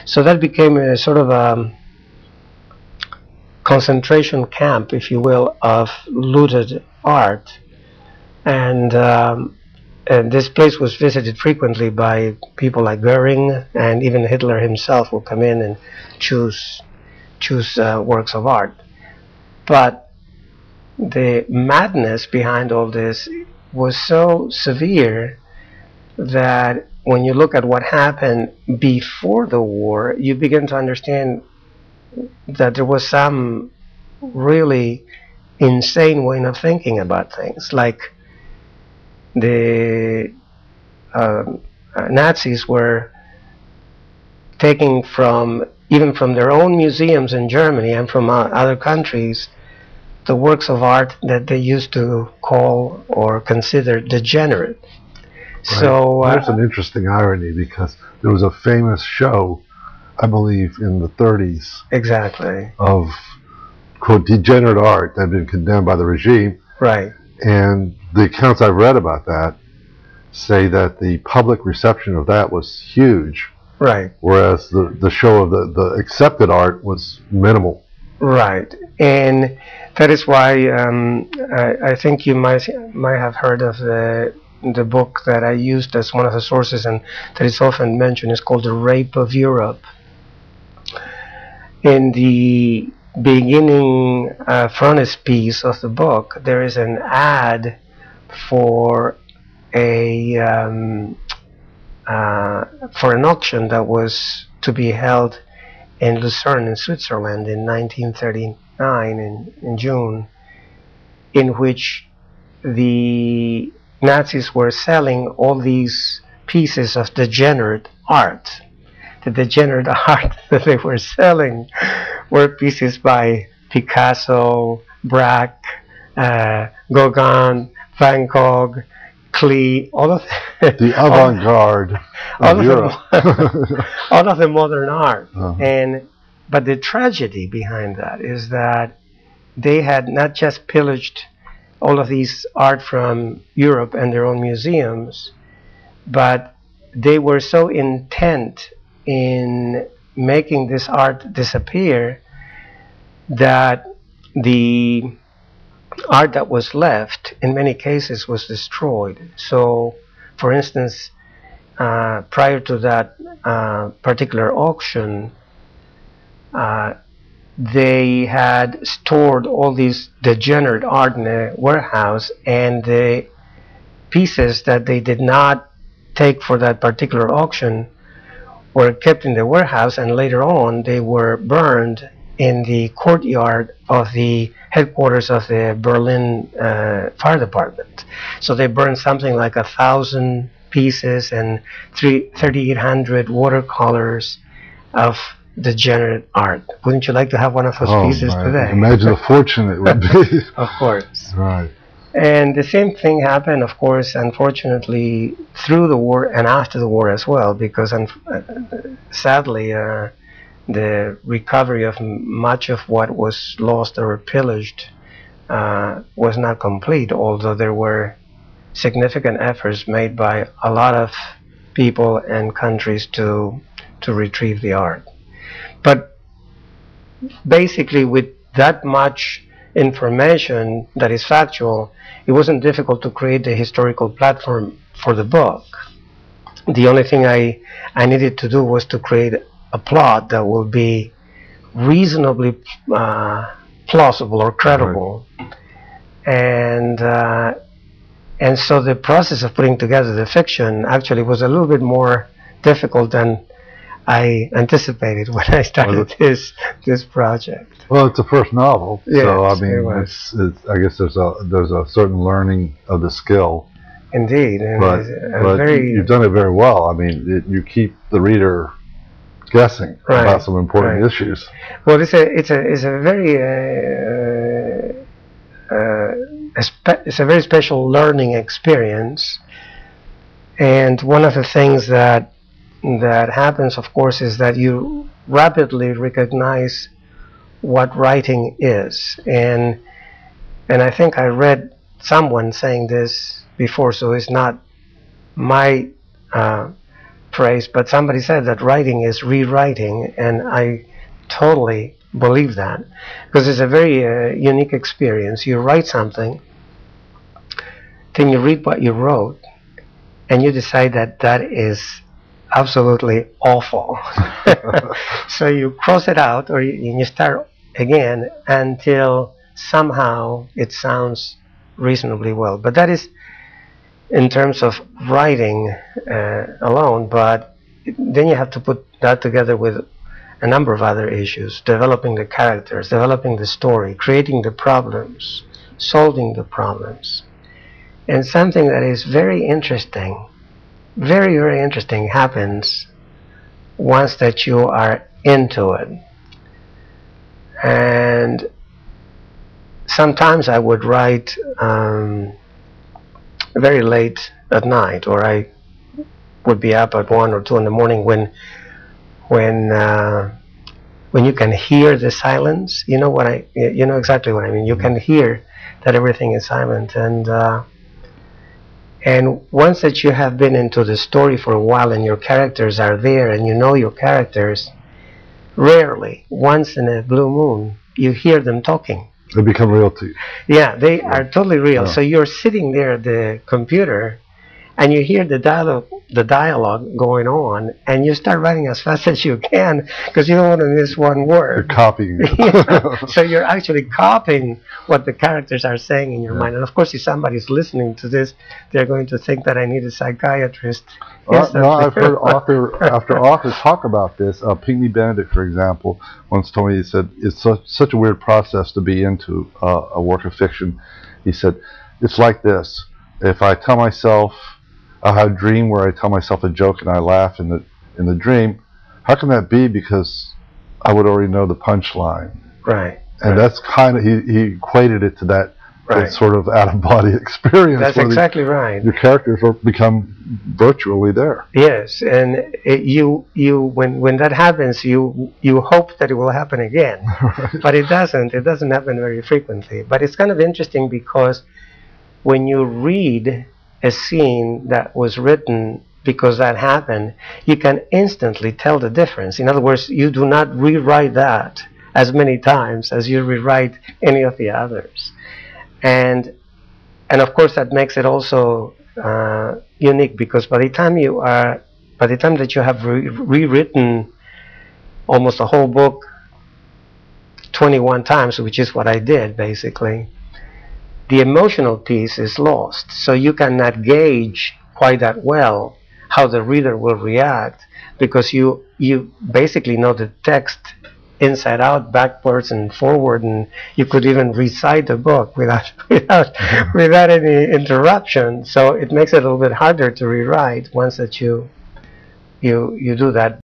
So that became a sort of a concentration camp, if you will, of looted art. And this place was visited frequently by people like Goering, and even Hitler himself will come in and choose works of art. But the madness behind all this was so severe that when you look at what happened before the war, you begin to understand that there was some really insane way of thinking about things. Like the Nazis were taking even from their own museums in Germany and from other countries the works of art that they used to call or consider degenerate. Right. So there's an interesting irony, because there was a famous show, I believe, in the 30s. Exactly. Of, quote, degenerate art that had been condemned by the regime. Right. And the accounts I've read about that say that the public reception of that was huge. Right. Whereas the show of the accepted art was minimal. Right. And that is why I think you might have heard of the book that I used as one of the sources, and that is often mentioned, is called The Rape of Europe. In the beginning frontispiece of the book, there is an ad for an auction that was to be held in Lucerne in Switzerland in 1939 in June, in which the Nazis were selling all these pieces of degenerate art. The degenerate art that they were selling were pieces by Picasso, Braque, Gauguin, Van Gogh, Klee, all of the avant-garde of Europe. All of the modern art. Uh-huh. But the tragedy behind that is that they had not just pillaged all of these art from Europe and their own museums, but they were so intent in making this art disappear that the art that was left in many cases was destroyed. So, for instance, prior to that particular auction, they had stored all these degenerate art in a warehouse, and the pieces that they did not take for that particular auction were kept in the warehouse, and later on they were burned in the courtyard of the headquarters of the Berlin fire department. So they burned something like 1,000 pieces and 3,800 watercolors of degenerate art. Wouldn't you like to have one of those pieces today? Imagine the fortune it would be. Of course. Right. And the same thing happened, of course, unfortunately, through the war and after the war as well, because sadly, the recovery of much of what was lost or pillaged was not complete, although there were significant efforts made by a lot of people and countries to retrieve the art. But basically, with that much information that is factual, it wasn't difficult to create the historical platform for the book. The only thing I needed to do was to create a plot that will be reasonably plausible or credible. Right. And so the process of putting together the fiction actually was a little bit more difficult than I anticipated when I started this project. Well, it's a first novel, yes, so I mean, it's I guess there's a certain learning of the skill. Indeed, and but you've done it very well. I mean, you keep the reader guessing about some important issues. Well, it's a very it's a very special learning experience, and one of the things that happens, of course, is that you rapidly recognize what writing is, and I think I read someone saying this before, so it's not my phrase, but somebody said that writing is rewriting, and I totally believe that, because it's a very unique experience. You write something, then you read what you wrote, and you decide that that is absolutely awful. So you cross it out, or you start again until somehow it sounds reasonably well. But that is in terms of writing alone, but then you have to put that together with a number of other issues: developing the characters, developing the story, creating the problems, solving the problems. And something that is very interesting, very, very interesting, happens once that you are into it. And sometimes I would write very late at night, or I would be up at 1 or 2 in the morning when you can hear the silence. You know exactly what I mean. You can hear that everything is silent, and once that you have been into the story for a while and your characters are there and you know your characters, rarely, once in a blue moon, you hear them talking. They become real to you. Yeah, they are totally real. Yeah. So you're sitting there at the computer and you hear the dialogue going on, and you start writing as fast as you can because you don't want to miss one word. You're copying it. Yeah. So you're actually copying what the characters are saying in your mind. And of course, if somebody's listening to this, they're going to think that I need a psychiatrist. No, I've heard author after author talk about this. Pinckney Benedict, for example, once told me, he said, it's such a weird process to be into a work of fiction. He said, it's like this. If I tell myself, I have a dream where I tell myself a joke and I laugh in the dream, how can that be? Because I would already know the punchline. Right. And that's kind of, he equated it to that sort of out-of-body experience. That's exactly right. Your characters become virtually there. Yes, and when that happens, you hope that it will happen again. Right. But it doesn't. It doesn't happen very frequently. But it's kind of interesting because when you read a scene that was written because that happened, you can instantly tell the difference. In other words, you do not rewrite that as many times as you rewrite any of the others. And of course that makes it also unique, because by the time that you have rewritten almost a whole book 21 times, which is what I did basically, the emotional piece is lost. So you cannot gauge quite that well how the reader will react, because you basically know the text inside out, backwards and forward, and you could even recite the book without any interruption. So it makes it a little bit harder to rewrite once that you do that.